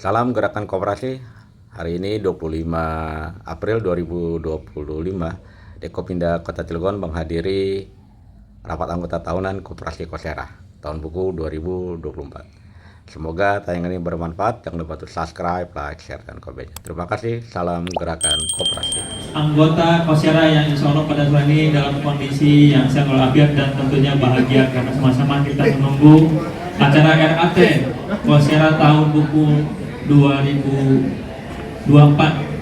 Salam Gerakan Koperasi. Hari ini 25 April 2025, Dekopinda Kota Cilegon menghadiri rapat anggota tahunan Koperasi Kosera tahun buku 2024. Semoga tayangan ini bermanfaat. Jangan lupa untuk subscribe, like, share, dan komen. Terima kasih. Salam Gerakan Koperasi. Anggota Kosera yang insya Allah pada hari ini dalam kondisi yang sehat walafiat dan tentunya bahagia, karena sama-sama kita menunggu acara RAT Kosera tahun buku 2024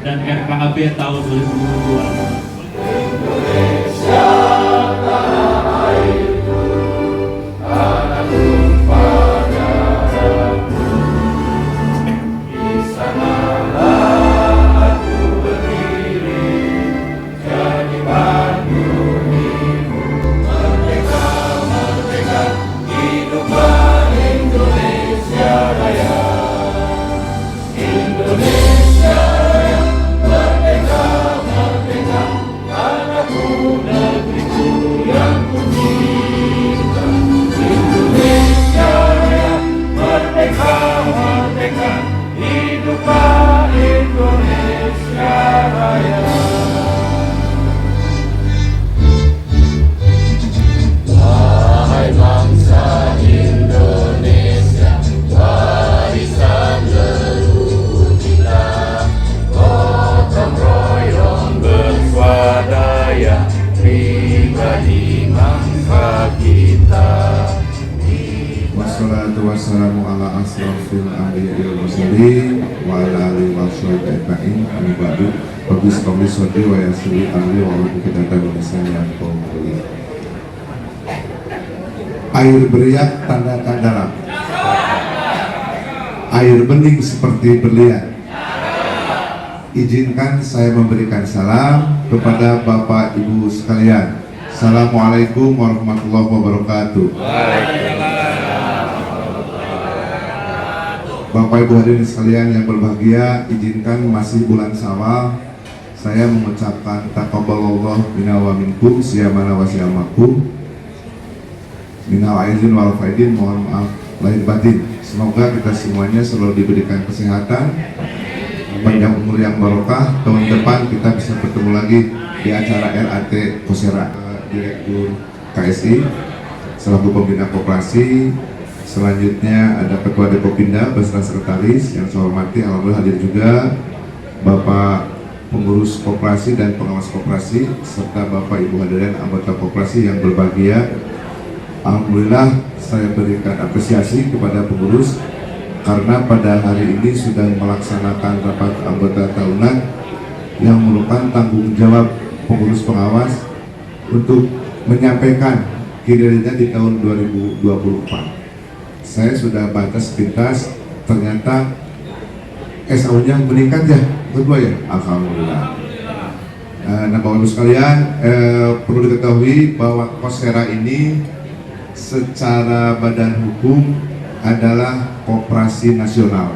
dan RKAB tahun 2022. Wassalatu wassalamu ala asrafil anbiya'i wal mursalin wa ala alihi wa sahbihi ajma'in. Amma ba'du. Rabbi shrah li sadri wa yassir li amri wa hlul 'uqdatam min lisani yafqahu qawli. Air beriak tanda dalam. Air bening seperti berlian. Izinkan saya memberikan salam kepada Bapak Ibu sekalian. Assalamualaikum warahmatullahi wabarakatuh. Bapak Ibu hadirin sekalian yang berbahagia, izinkan masih bulan Syawal saya mengucapkan taqabbalallahu minna wa minkum siyamana wa siyamakum minal aizin wal faidin, mohon maaf lahir batin. Semoga kita semuanya selalu diberikan kesehatan, panjang umur yang barokah. Tahun depan kita bisa bertemu lagi di acara RAT Kosera. Direktur KSI selaku pembina koperasi. Selanjutnya ada Ketua Dekopinda beserta sekretaris yang saya hormati. Alhamdulillah hadir juga Bapak pengurus koperasi dan pengawas koperasi serta Bapak Ibu hadirin anggota koperasi yang berbahagia. Alhamdulillah saya berikan apresiasi kepada pengurus karena pada hari ini sudah melaksanakan rapat anggota tahunan yang merupakan tanggung jawab pengurus pengawas untuk menyampaikan kinerja di tahun 2024. Saya sudah batas pintas, ternyata SAU-nya meningkat ya, kedua ya, alhamdulillah. Nah, Bapak Ibu sekalian, perlu diketahui bahwa Kosera ini secara badan hukum adalah koperasi nasional.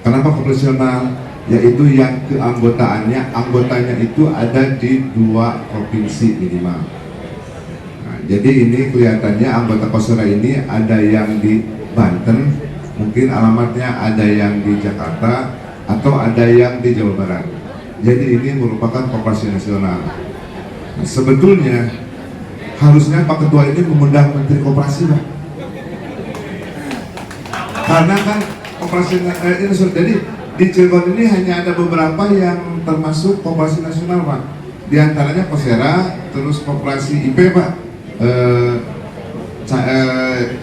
Kenapa koperasi nasional? Yaitu yang anggotanya itu ada di 2 provinsi minimal. Jadi ini kelihatannya anggota Kosera ini ada yang di Banten, mungkin alamatnya ada yang di Jakarta, atau ada yang di Jawa Barat. Jadi ini merupakan koperasi nasional. Nah, sebetulnya harusnya Pak Ketua ini mengundang Menteri Koperasi, Pak. Karena kan koperasi ini jadi di Cilegon ini hanya ada beberapa yang termasuk koperasi nasional, Pak. Di antaranya Kosera, terus koperasi IP, Pak.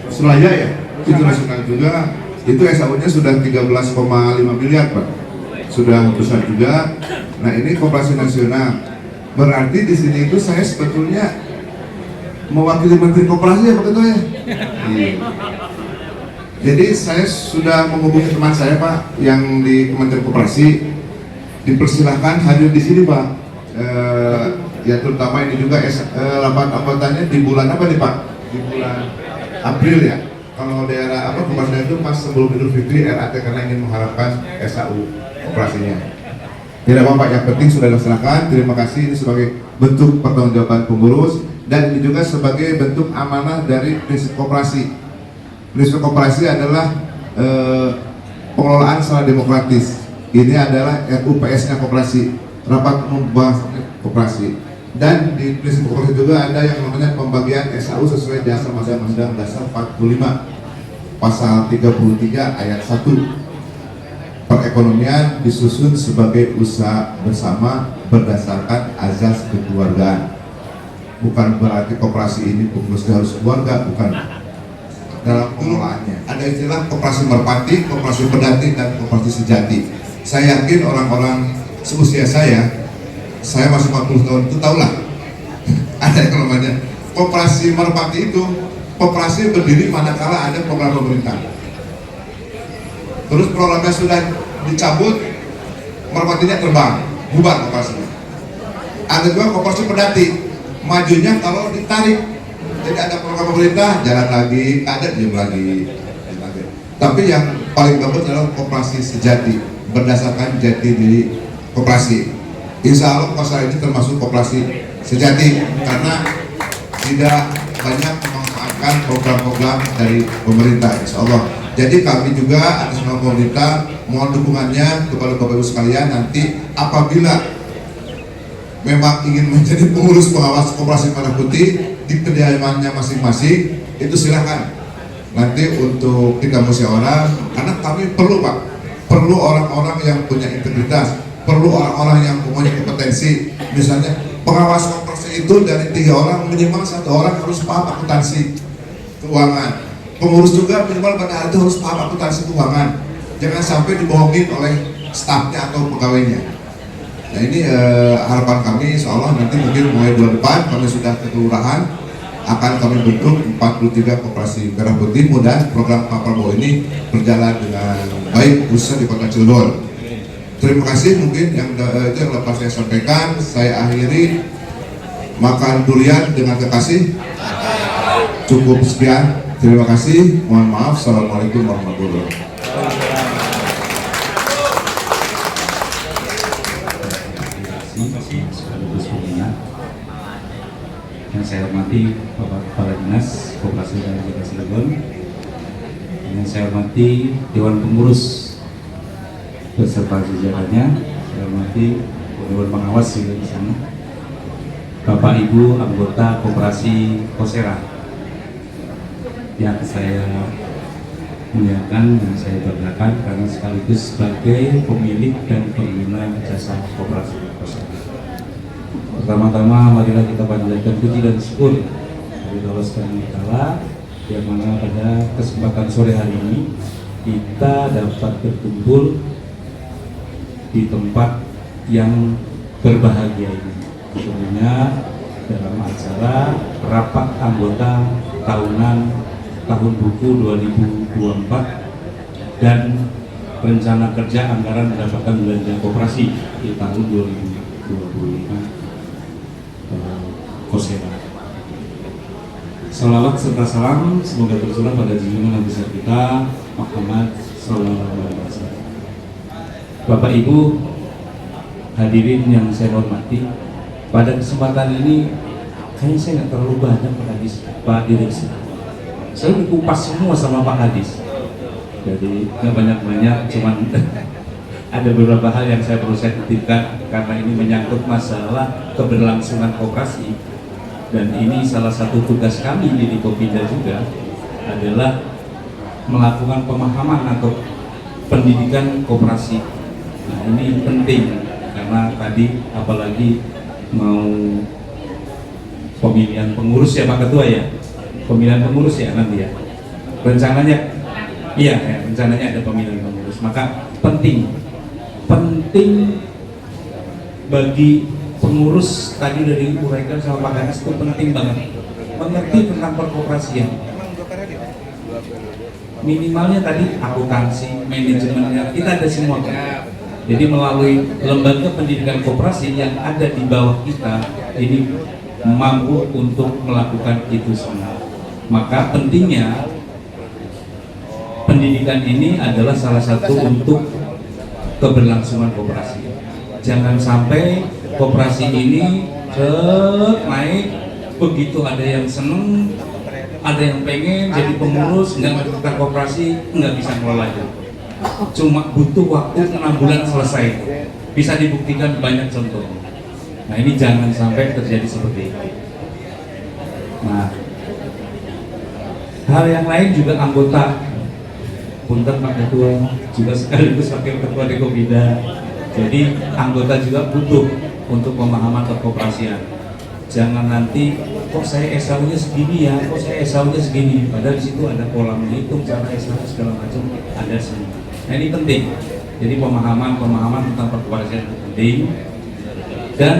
Suraya ya, itu nasional juga. Itu SAU-nya sudah 13,5 miliar, Pak. Sudah besar juga. Nah, ini koperasi nasional. Berarti di sini itu saya sebetulnya mewakili Menteri Koperasi ya, Pak Ketua ya. Iya. Jadi saya sudah menghubungi teman saya, Pak, yang di Kementerian Koperasi. Dipersilahkan hadir di sini, Pak. Ya terutama ini juga rapat anggotanya di bulan apa nih, Pak? Di bulan April ya. Kalau daerah koperasinya itu pas sebelum Idul Fitri RAT karena ingin mengharapkan SAU operasinya. Tidak apa-apa, yang penting sudah dilaksanakan. Terima kasih, ini sebagai bentuk pertanggungjawaban pengurus dan ini juga sebagai bentuk amanah dari prinsip koperasi. Prinsip koperasi adalah pengelolaan secara demokratis. Ini adalah RUPS-nya koperasi, rapat umum koperasi. Dan di prinsip koperasi juga ada yang namanya pembagian SAU sesuai dasar Undang-Undang Dasar 45 pasal 33 ayat 1. Perekonomian disusun sebagai usaha bersama berdasarkan azas kekeluargaan. Bukan berarti koperasi ini fokusnya harus keluarga, bukan. Dalam pengelolaannya ada istilah koperasi merpati, koperasi pedati, dan koperasi sejati. Saya yakin orang-orang seusia saya masih 40 tahun itu tahulah ada yang namanya koperasi merpati. Itu koperasi berdiri manakala ada program pemerintah, terus programnya sudah dicabut, merpatinya terbang, bubar koperasinya. Ada juga koperasi pedati, majunya kalau ditarik, jadi ada program pemerintah jalan lagi, ada diam lagi. Tapi yang paling bagus adalah koperasi sejati, berdasarkan jati diri koperasi. Insya Allah Korsera ini termasuk koperasi sejati karena tidak banyak memanfaatkan program-program dari pemerintah, insya Allah. Jadi kami juga atas nama pemerintah mohon dukungannya kepada Bapak Ibu sekalian. Nanti apabila memang ingin menjadi pengurus pengawas koperasi Merah Putih di kediamannya masing-masing, itu silahkan nanti untuk kita musyawarah, karena kami perlu Pak, perlu orang-orang yang punya integritas, perlu orang-orang yang punya kompetensi. Misalnya pengawas koperasi itu dari 3 orang minimal 1 orang harus paham akuntansi keuangan. Pengurus juga minimal pada hari itu harus paham akuntansi keuangan. Jangan sampai dibohongin oleh stafnya atau pegawainya. Nah ini harapan kami, insya Allah nanti mungkin mulai bulan depan kami sudah ke kelurahan, akan kami bentuk 43 koperasi Merah Putih. Mudah program Pak Prabowo ini berjalan dengan baik khususnya di Kota Cilegon. Terima kasih, mungkin yang itu yang dapat saya sampaikan. Saya akhiri, makan durian dengan kekasih. Cukup sekian, terima kasih, mohon maaf. Assalamualaikum warahmatullahi wabarakatuh. Yang saya hormati Bapak Kepala Dinas Koperasi dan Kota Cilegon, yang saya hormati Dewan Pengurus beserta jajarannya, saya hormati Dewan Pengawas juga di sana, Bapak Ibu anggota Koperasi Korsera yang saya muliakan dan saya banggakan karena sekaligus sebagai pemilik dan pengguna jasa Koperasi Korsera. Pertama-tama marilah kita panjatkan puji dan syukur dari Allah Subhanahu wa Ta'ala yang mana pada kesempatan sore hari ini kita dapat berkumpul di tempat yang berbahagia ini, tentunya dalam acara rapat anggota tahunan tahun buku 2024 dan rencana kerja anggaran pendapatan belanja koperasi di tahun 2025 Korsera. Salawat serta salam semoga tercurah pada junjungan Nabi besar kita Muhammad Sallallahu Alaihi Wasallam. Bapak Ibu hadirin yang saya hormati, pada kesempatan ini kayaknya saya nggak terlalu banyak Pak Direksi. Saya dikupas semua sama Pak Hadis, jadi nggak banyak-banyak, cuman ada beberapa hal yang saya perlu saya titipkan karena ini menyangkut masalah keberlangsungan koperasi. Dan ini salah satu tugas kami di Kopinda juga adalah melakukan pemahaman atau pendidikan koperasi. Nah ini penting karena tadi apalagi mau pemilihan pengurus ya Pak Ketua ya, pemilihan pengurus ya nanti ya, rencananya iya ya, rencananya ada pemilihan pengurus, maka penting bagi pengurus tadi dari uraikan sama Pak Ganes itu penting banget mengerti tentang perkoperasian. Minimalnya tadi akuntansi, manajemennya kita ada semua kan. Jadi melalui lembaga pendidikan koperasi yang ada di bawah kita ini mampu untuk melakukan itu semua. Maka pentingnya pendidikan ini adalah salah satu untuk keberlangsungan koperasi. Jangan sampai koperasi ini naik, begitu ada yang seneng, ada yang pengen jadi pengurus, nggak ngerti koperasi, nggak bisa ngelola itu. cuma butuh waktu 6 bulan selesai. Bisa dibuktikan banyak contoh. Nah ini jangan sampai terjadi seperti itu. Nah, hal yang lain juga anggota, punten Pak Ketua, juga sekaligus Wakil Ketua Dekopinda. Jadi anggota juga butuh untuk pemahaman perkoperasian. Jangan nanti kok saya SAU-nya segini ya, kok saya SAU-nya segini. Padahal di situ ada pola menghitung, cara SAU segala macam ada semua. Nah ini penting. Jadi pemahaman tentang perkoperasian itu penting. Dan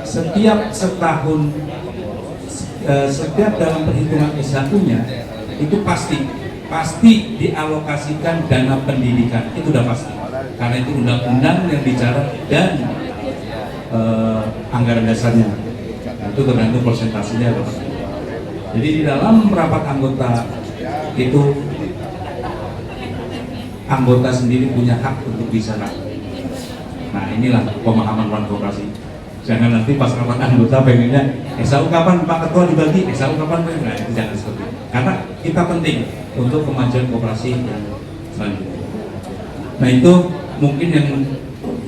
setiap setahun, setiap dalam perhitungan SAU-nya itu pasti dialokasikan dana pendidikan, itu udah pasti. Karena itu undang-undang yang bicara dan anggaran dasarnya. Itu tergantung persentasenya. Jadi di dalam rapat anggota itu anggota sendiri punya hak untuk bicara. Nah inilah pemahaman koperasi. Jangan nanti pas rapat anggota pengennya SAU kapan Pak Ketua dibagi, SAU kapan, nah itu jangan seperti itu. Karena kita penting untuk kemajuan koperasi yang selanjutnya. Nah itu mungkin yang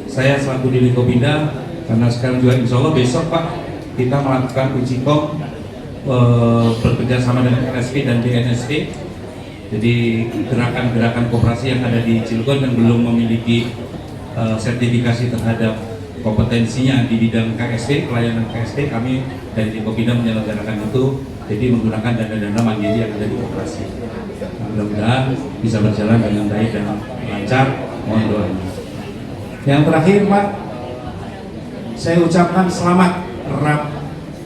saya selaku di Dekopinda, karena sekarang juga insya Allah besok Pak kita melakukan uji kom bekerja sama dengan RSP dan DNSP. Jadi gerakan-gerakan koperasi yang ada di Cilegon dan belum memiliki sertifikasi terhadap kompetensinya di bidang KSP, pelayanan KSP, kami dari Dekopinda menyelenggarakan itu. Jadi menggunakan dana-dana mandiri yang ada di koperasi. Mudah-mudahan bisa berjalan dengan baik dan lancar. Mohon doanya. Yang terakhir Pak, saya ucapkan selamat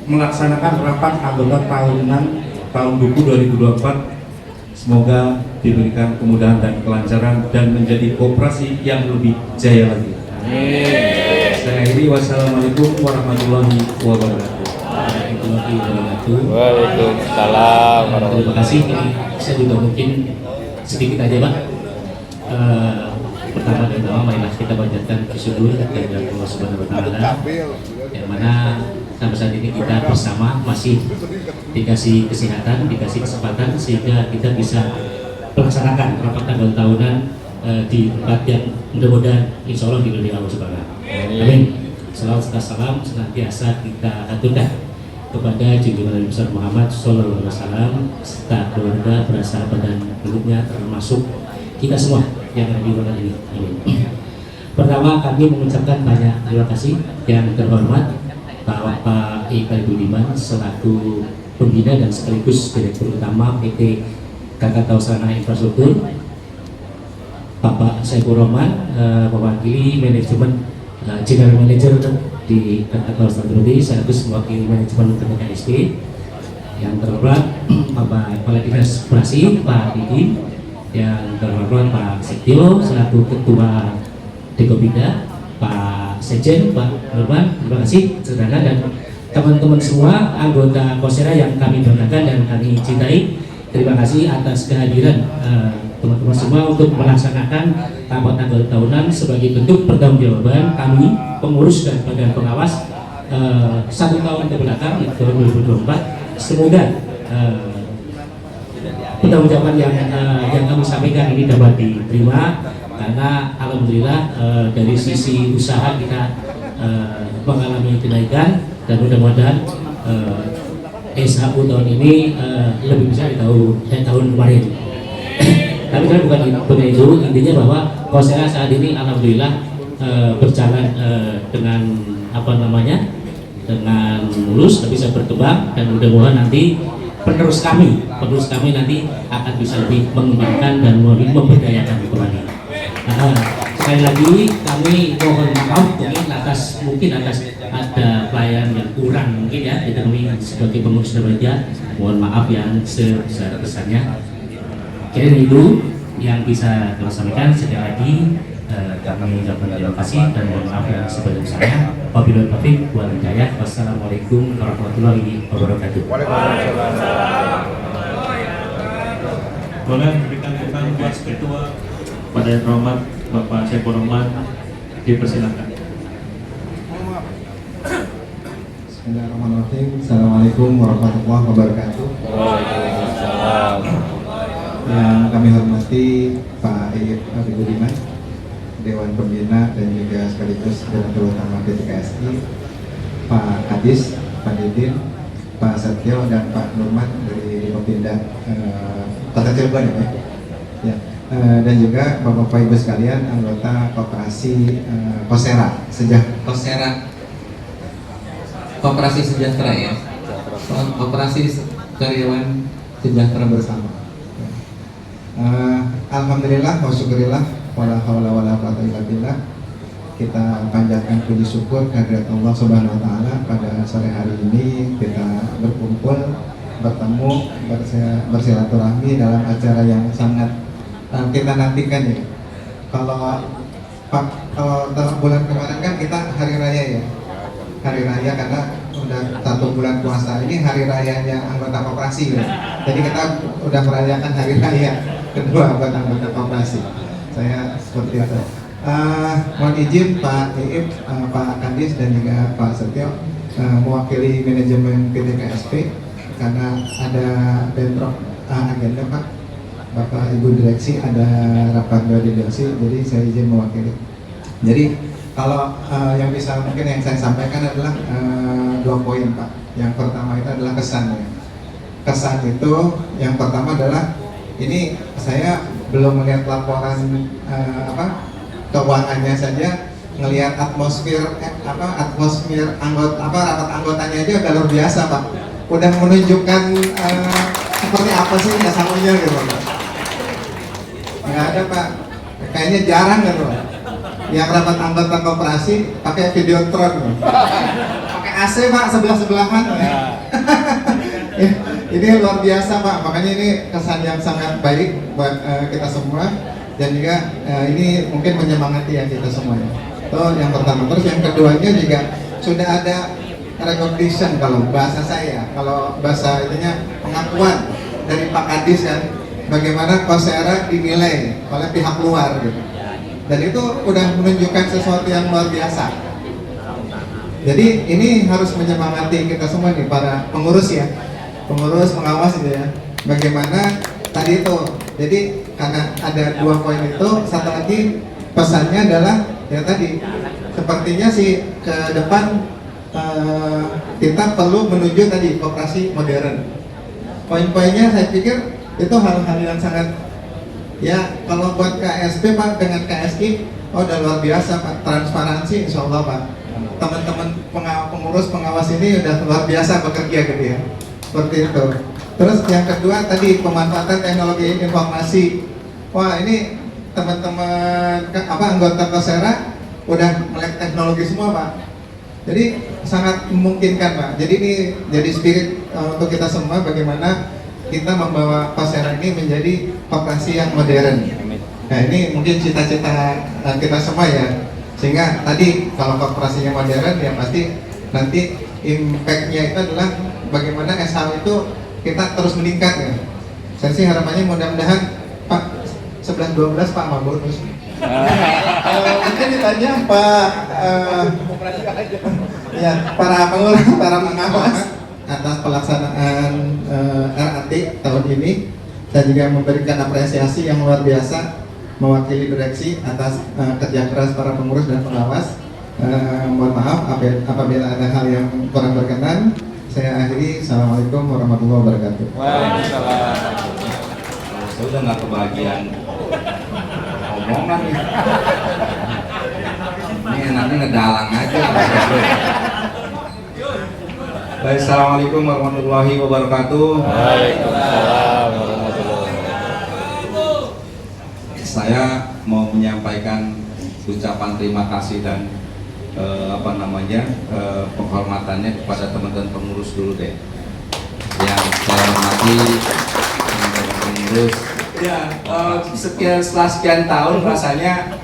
melaksanakan rapat anggota tahunan tahun buku 2024. Semoga diberikan kemudahan dan kelancaran dan menjadi koperasi yang lebih jaya lagi. Amin. Saya akhiri, wassalamualaikum warahmatullahi wabarakatuh. Waalaikumsalam. Terima kasih. Saya juga mungkin sedikit aja Pak. Pertama dan utama marilah kita panjatkan bersyukur kepada Allah Subhanahu Wa Taala, yang mana sampai saat ini kita bersama masih dikasih kesehatan, dikasih kesempatan sehingga kita bisa melaksanakan rapat tanggal tahunan di tempat yang mudah-mudahan insya Allah diridhoi Allah Subhanahu. Amin. Salawat serta salam senantiasa kita aturkan kepada junjungan Nabi besar Muhammad Sallallahu Alaihi Wasallam serta keluarga, sahabat dan pendukungnya, termasuk kita semua yang ada di ruangan ini. Amin. Pertama kami mengucapkan banyak terima kasih yang terhormat Pak Ika Budiman selaku pembina dan sekaligus Direktur Utama PT Krakatau Sarana Infrastruktur, Bapak Saiful Rahman mewakili manajemen General Manager di Krakatau Sarana sekaligus mewakili manajemen untuk KSP, yang terhormat Bapak Kepala Dinas Operasi Pak Didi, yang terhormat Pak Setio selaku Ketua Dekopinda, Pak Sejen, Pak Nurman, terima kasih saudara dan teman-teman semua anggota Kosera yang kami banggakan dan kami cintai. Terima kasih atas kehadiran teman-teman semua untuk melaksanakan rapat tanggal tahunan sebagai bentuk pertanggungjawaban kami pengurus dan badan pengawas 1 tahun ke belakang di tahun 2024. Semoga pertanggungjawaban yang kami sampaikan ini dapat diterima, karena alhamdulillah dari sisi usaha kita mengalami kenaikan dan mudah-mudahan SHU tahun ini lebih besar di tahun kemarin. Tapi kan bukan itu, intinya bahwa Kosera saat ini alhamdulillah berjalan dengan dengan mulus, bisa berkembang dan mudah-mudahan nanti penerus kami nanti akan bisa lebih mengembangkan dan memberdayakan kembali. Sekali lagi kami mohon maaf mungkin atas ada pelayanan yang kurang mungkin ya, jadi kami sebagai pengurus media mohon maaf yang sebesar-besarnya. Kira itu yang bisa kami sampaikan. Sekali lagi kami ucapkan terima kasih dan mohon maaf yang sebesar-besarnya. Wabillahi taufiq wal hidayah. Wassalamualaikum warahmatullahi wabarakatuh. Boleh memberikan keterangan buat Ketua pada yang terhormat Bapak Saiful Rahman, dipersilakan. Bismillahirrahmanirrahim. Assalamualaikum warahmatullahi wabarakatuh. Waalaikumsalam. Yang kami hormati Pak Iip Budiman, Dewan Pembina dan juga sekaligus Direktur Utama PT KSI, Pak Kadis, Pak Didin, Pak Setio dan Pak Nurman dari Kopinda Kota Cilegon ya. Ya. Dan juga Bapak Ibu sekalian anggota Koperasi Kosera Kosera, Koperasi Sejahtera ya, Koperasi Karyawan Sejahtera Bersama. Alhamdulillah wa syukurillah wala haula wala quwwata illa billah. Kita panjatkan puji syukur kehadirat Allah Subhanahu wa taala pada sore hari ini kita berkumpul, bertemu, bersilaturahmi dalam acara yang sangat kita nantikan ya. Kalau bulan kemarin kan kita hari raya ya. Hari raya karena udah 1 bulan puasa, ini hari rayanya anggota koperasi ya. Jadi kita udah merayakan hari raya kedua buat anggota koperasi. Saya seperti itu. Mohon izin Pak Iip, Pak Kadis dan juga Pak Setio mewakili manajemen PT KSP karena ada bentrok agenda Pak. Bapak Ibu Direksi ada rapat direksi, jadi saya izin mewakili. Jadi kalau yang bisa mungkin yang saya sampaikan adalah 2 poin Pak. Yang pertama itu adalah kesannya. Kesan itu yang pertama adalah ini saya belum melihat laporan keuangannya saja, ngelihat atmosfer rapat anggotanya aja udah luar biasa Pak. Udah menunjukkan seperti apa sih SAU-nya gitu Pak. Nggak ada Pak, kayaknya jarang gitu Pak. Yang rapat anggota koperasi pakai videotron, pakai AC Pak, sebelah-sebelahan. Ini luar biasa Pak, makanya ini kesan yang sangat baik buat kita semua dan juga ini mungkin menyemangati ya kita semuanya. Itu yang pertama. Terus yang keduanya juga sudah ada recognition kalau bahasa saya, kalau bahasa itunya pengakuan dari Pak Kadis kan, bagaimana Kosera dinilai oleh pihak luar gitu. Dan itu udah menunjukkan sesuatu yang luar biasa. Jadi ini harus menyemangati kita semua nih para pengurus ya, pengurus pengawas gitu ya. Bagaimana tadi itu, jadi karena ada 2 poin itu, satu lagi pesannya adalah ya tadi, sepertinya sih ke depan kita perlu menuju tadi koperasi modern. Poin-poinnya saya pikir itu hal-hal yang sangat ya, kalau buat KSP Pak dengan KSI, udah luar biasa Pak, transparansi insya Allah Pak. Teman-teman pengurus pengawas ini udah luar biasa bekerja gitu ya, seperti itu. Terus yang kedua tadi pemanfaatan teknologi informasi. Wah ini teman-teman anggota Kosera udah melek teknologi semua Pak. Jadi sangat memungkinkan Pak. Jadi ini jadi spirit untuk kita semua bagaimana kita membawa Kosera ini menjadi koperasi yang modern. Nah ini mungkin cita-cita kita semua ya. Sehingga tadi kalau koperasinya modern ya pasti nanti impact-nya itu adalah bagaimana SHU itu kita terus meningkat ya. Saya sih harapannya mudah-mudahan Pak 11-12 Pak mabur terus. Mungkin ditanya Pak ya para pengurus, para pengawas atas pelaksanaan RAT tahun ini. Saya juga memberikan apresiasi yang luar biasa mewakili direksi atas kerja keras para pengurus dan pengawas. Mohon maaf apabila ada hal yang kurang berkenan. Saya akhiri. Assalamualaikum warahmatullahi wabarakatuh. Waalaikumsalam. Saya udah nggak kebagian omongan nih. Ini enaknya ngedalang aja. Baik, assalamualaikum warahmatullahi wabarakatuh. Waalaikumsalam warahmatullahi wabarakatuh. Saya mau menyampaikan ucapan terima kasih dan penghormatannya kepada teman-teman pengurus dulu deh. Yang saya hormati teman-teman pengurus. Ya, setelah sekian tahun rasanya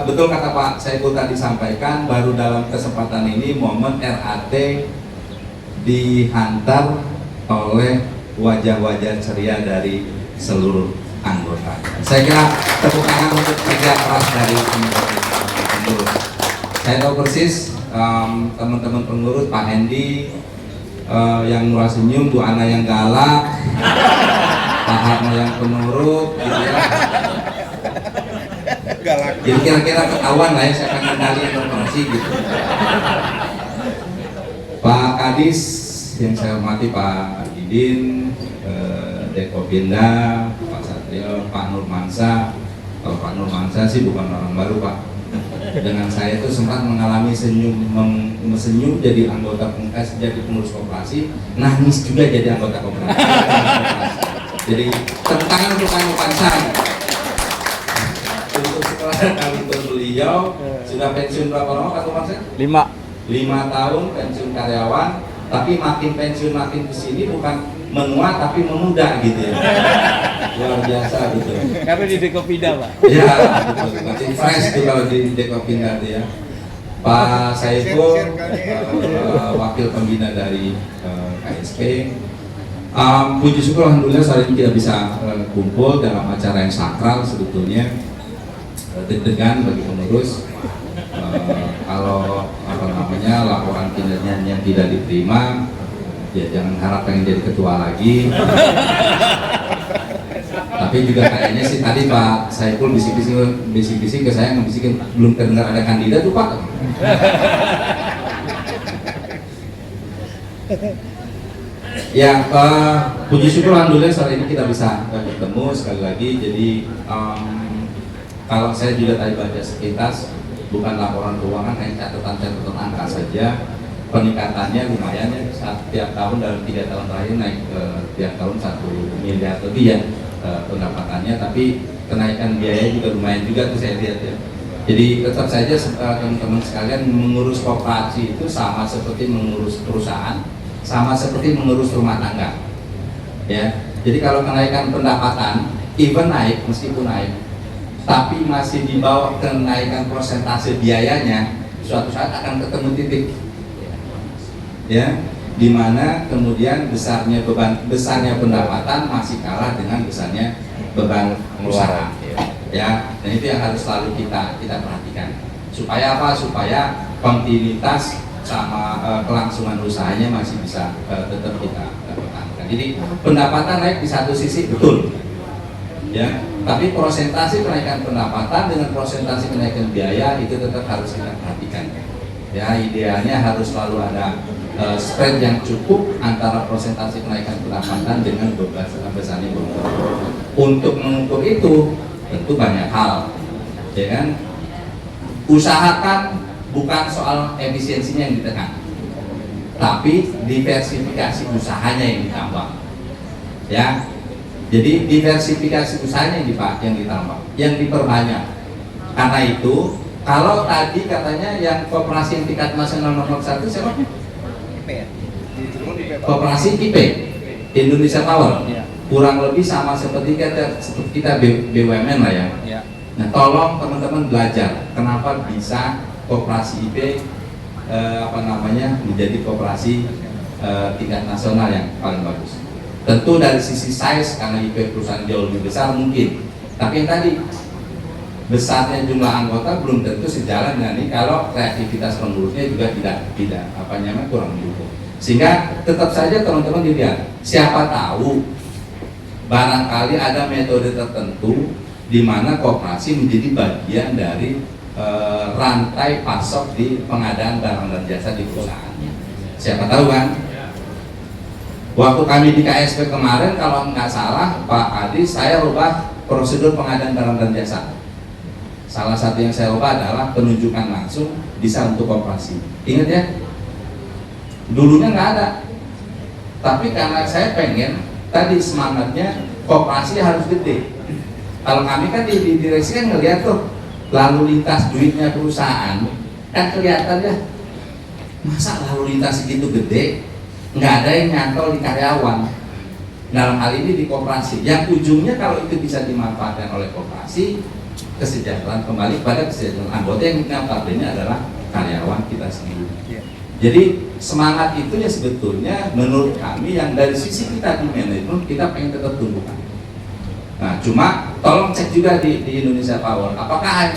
betul kata Pak Saiful tadi sampaikan, baru dalam kesempatan ini momen RAT dihantar oleh wajah-wajah ceria dari seluruh anggota. Saya kira tepuk tangan untuk kerja keras dari pengurus. Saya tahu persis teman-teman pengurus, Pak Hendi yang murah senyum, Bu Ana yang galak, Pak Harno yang penurut gitu ya. Jadi kira-kira ketahuan lah ya saya akan kendali informasi gitu. Pak Kadis yang saya hormati, Pak Didin, Dekopinda, Pak Satrio, Pak Nurmansa. Kalau Pak Nurmansa sih bukan orang baru Pak. Dengan saya itu sempat mengalami senyum jadi anggota jadi pengurus koperasi, nangis juga jadi anggota koperasi. Jadi tantangan bukan saya. Untuk setelah kali beliau sudah pensiun berapa lama Pak Nurmansa? 5 tahun pensiun karyawan, tapi makin pensiun makin kesini bukan menua tapi memuda gitu ya. Luar biasa gitu. Karena di Dekopinda Pak. Ya, betul. Masih fresh tuh kalau di Dekopinda tuh ya. Pak Saiful, wakil pembina dari KSP. Puji syukur alhamdulillah saat ini kita bisa kumpul dalam acara yang sakral sebetulnya. Deg-degan bagi pengurus. Kalau laporan kinerja yang tidak diterima, ya jangan harap pengen jadi ketua lagi. Tapi juga kayaknya sih tadi Pak Saiful bisik-bisik ke saya, ngebisikin belum terdengar ada kandidat tuh Pak. Ya, puji syukur alhamdulillah sore ini kita bisa ketemu sekali lagi. Jadi kalau saya juga tadi baca sekilas, bukan laporan keuangan, hanya catatan-catatan angka saja. Peningkatannya lumayan ya, setiap tahun dalam 3 tahun terakhir naik tiap tahun 1 miliar lebih ya pendapatannya, tapi kenaikan biaya juga lumayan juga tuh saya lihat ya. Jadi tetap saja teman-teman sekalian, mengurus koperasi itu sama seperti mengurus perusahaan, sama seperti mengurus rumah tangga ya. Jadi kalau kenaikan pendapatan even naik, meskipun naik, tapi masih di bawah kenaikan persentase biayanya, suatu saat akan ketemu titik ya, dimana kemudian besarnya pendapatan masih kalah dengan besarnya beban pengeluaran ya. Dan itu yang harus selalu kita perhatikan, supaya apa? Supaya kontinuitas sama kelangsungan usahanya masih bisa tetap kita pertahankan. Jadi pendapatan naik di satu sisi betul ya, tapi prosentasi kenaikan pendapatan dengan prosentasi kenaikan biaya itu tetap harus kita perhatikan ya. Idealnya harus selalu ada spread yang cukup antara prosentasi kenaikan pendapatan dengan besarnya beban. Untuk mengukur itu tentu banyak hal ya kan. Usahakan bukan soal efisiensinya yang ditekan, tapi diversifikasi usahanya yang ditambah ya. Jadi diversifikasi usahanya yang ditambah, yang diperbanyak. Karena itu kalau tadi katanya yang koperasi yang tingkat nasional nomor 1 siapa? Koperasi IP Indonesia Power, kurang lebih sama seperti kita BUMN lah ya. Nah, tolong teman-teman belajar kenapa bisa koperasi IP menjadi koperasi tingkat nasional yang paling bagus. Tentu dari sisi size, karena IP perusahaan jauh lebih besar mungkin, tapi yang tadi besarnya jumlah anggota belum tentu sejalan dengan ini kalau kreativitas pengurusnya juga tidak kurang mendukung. Sehingga tetap saja teman-teman dilihat, siapa tahu barangkali ada metode tertentu di mana koperasi menjadi bagian dari rantai pasok di pengadaan barang dan jasa di perusahaan. Siapa tahu kan? Waktu kami di KSP kemarin, kalau nggak salah Pak Adi, saya rubah prosedur pengadaan barang dan jasa. Salah satu yang saya ubah adalah penunjukan langsung bisa untuk koperasi. Ingat ya, dulunya nggak ada. Tapi karena saya pengen, tadi semangatnya koperasi harus gede. Kalau kami kan di direksi kan ngeliat tuh lalu lintas duitnya perusahaan, kan kelihatan ya. Masa lalu lintas segitu gede, nggak ada yang nyantol di karyawan. Dalam hal ini di koperasi, yang ujungnya kalau itu bisa dimanfaatkan oleh koperasi, kesejahteraan kembali pada kesejahteraan anggota yang notabene adalah karyawan kita sendiri. Jadi semangat itu ya sebetulnya menurut kami yang dari sisi kita di manajemen kita pengen tetap tumbuhkan. Nah, cuma tolong cek juga di Indonesia Power, apakah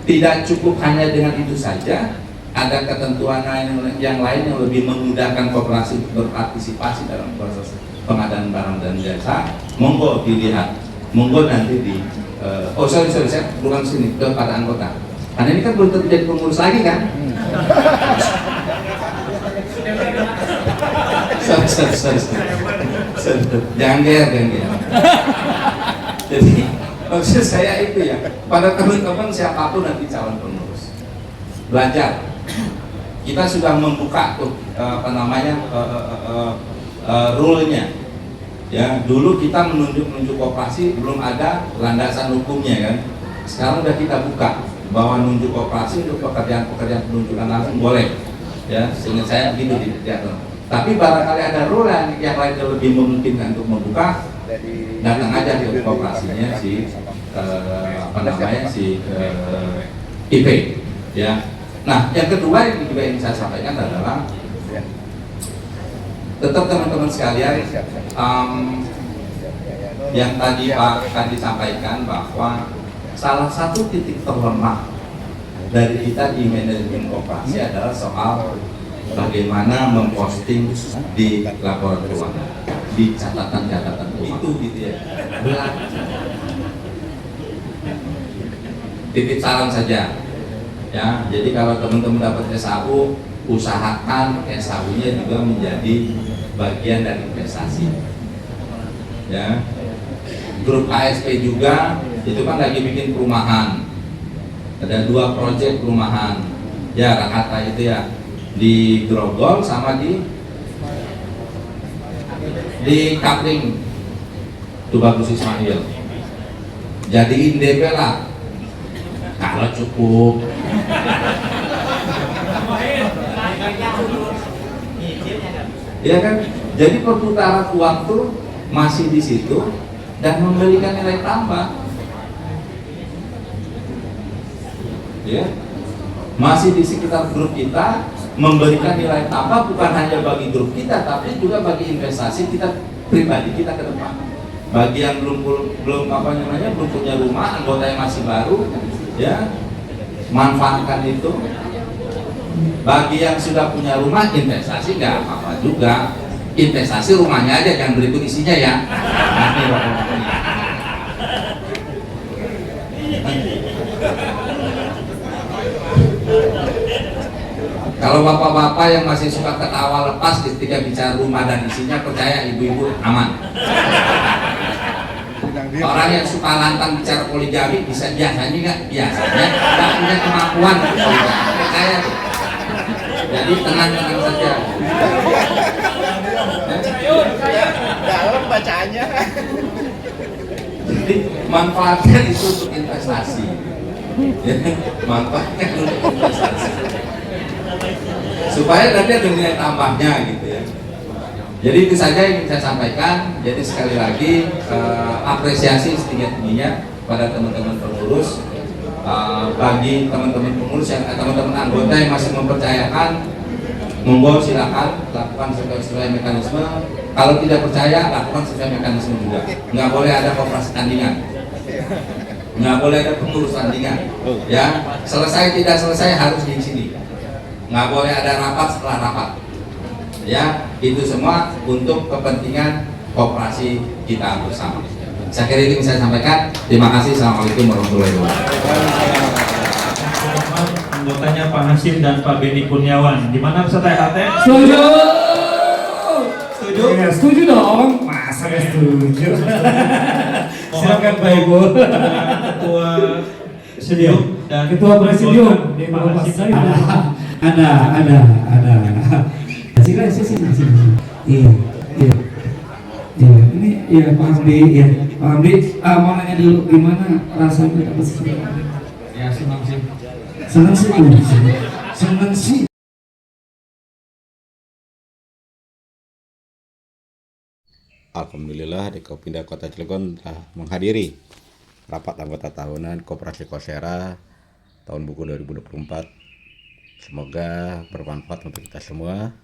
tidak cukup hanya dengan itu saja, ada ketentuan yang lain yang lebih memudahkan koperasi berpartisipasi dalam proses pengadaan barang dan jasa, monggo dilihat, monggo nanti di sorry saya bukan sini kepada anggota, karena ini kan belum tentu jadi pengurus lagi kan. Sorry. Jangan ger. Jadi maksud saya itu ya, pada teman-teman siapapun nanti calon pengurus, belajar. Kita sudah membuka tuh rule-nya. Ya, dulu kita menunjuk koperasi belum ada landasan hukumnya kan. Sekarang udah kita buka bahwa nunjuk koperasi untuk pekerjaan penunjukan langsung boleh. Ya, sehingga saya gitu diatur. Tapi barangkali ada rule yang lain yang lebih memungkinkan untuk membuka, datang aja ke koperasinya si IP. Ya. Nah, yang kedua yang juga ingin saya sampaikan adalah tetap teman-teman sekalian, yang tadi Pak akan disampaikan bahwa salah satu titik terlemah dari kita di manajemen koperasi adalah soal bagaimana memposting di laporan keuangan, di catatan-catatan itu gitu ya. Titip saran saja ya. Jadi kalau teman-teman dapat SAU, usahakan SAU-nya juga menjadi bagian dari investasi. Ya. Grup ASP juga itu kan lagi bikin perumahan. Ada 2 proyek perumahan. Ya, Rakata itu ya, di Grogol sama di Kapling Tubagus Ismail. Jadiin DP lah kalau cukup. Ya kan, jadi perputaran uang tuh masih di situ dan memberikan nilai tambah. Ya, masih di sekitar grup kita, memberikan nilai tambah bukan hanya bagi grup kita, tapi juga bagi investasi kita pribadi kita ke depan. Bagi yang belum punya rumah, anggota yang masih baru, ya manfaatkan itu. Bagi yang sudah punya rumah, investasi nggak apa-apa juga, investasi rumahnya aja, jangan berikut isinya ya. Kalau bapak-bapak yang masih suka ketawa lepas ketika bicara rumah dan isinya, percaya ibu-ibu aman. Orang yang suka lantang bicara poligami biasanya nggak punya kemampuan percaya tuh. Jadi tenang-tenang saja. Dalam bacaannya. Jadi manfaatkan itu untuk investasi. Manfaatkan untuk investasi. Supaya nanti ada nilai tambahnya gitu ya. Jadi itu saja yang ingin saya sampaikan. Jadi sekali lagi apresiasi setinggi-tingginya pada teman-teman pengurus. Bagi teman-teman pengurus yang teman-teman anggota yang masih mempercayakan, monggo silakan lakukan sesuai mekanisme. Kalau tidak percaya, lakukan sesuai mekanisme juga. Nggak boleh ada koperasi tandingan, nggak boleh ada pengurus tandingan. Ya, selesai tidak selesai harus di sini. Nggak boleh ada rapat setelah rapat. Ya, itu semua untuk kepentingan koperasi kita bersama. Saya kira itu yang saya sampaikan. Terima kasih. Assalamualaikum warahmatullahi wabarakatuh. Anggotanya Pak Hasim dan Pak Beni Kurniawan. Di mana peserta RAT? Setuju. Setuju? Ya, setuju dong. Masa nggak setuju? Silakan Pak Ibu. Ketua Presidium dan Ketua Presidium. Ada. Silakan. Iya. Ini ya Pak Hamdi, ya Pak Hamdi, mau nanya dulu gimana rasanya dapat sesuatu? ya senang sih. Senang sih. Alhamdulillah Dekopinda Kota Cilegon telah menghadiri rapat anggota tahunan Koperasi Korsera tahun buku 2024. Semoga bermanfaat untuk kita semua.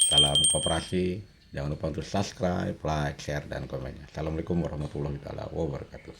Salam koperasi. Jangan lupa untuk subscribe, like, share, dan komennya. Assalamualaikum warahmatullahi wabarakatuh.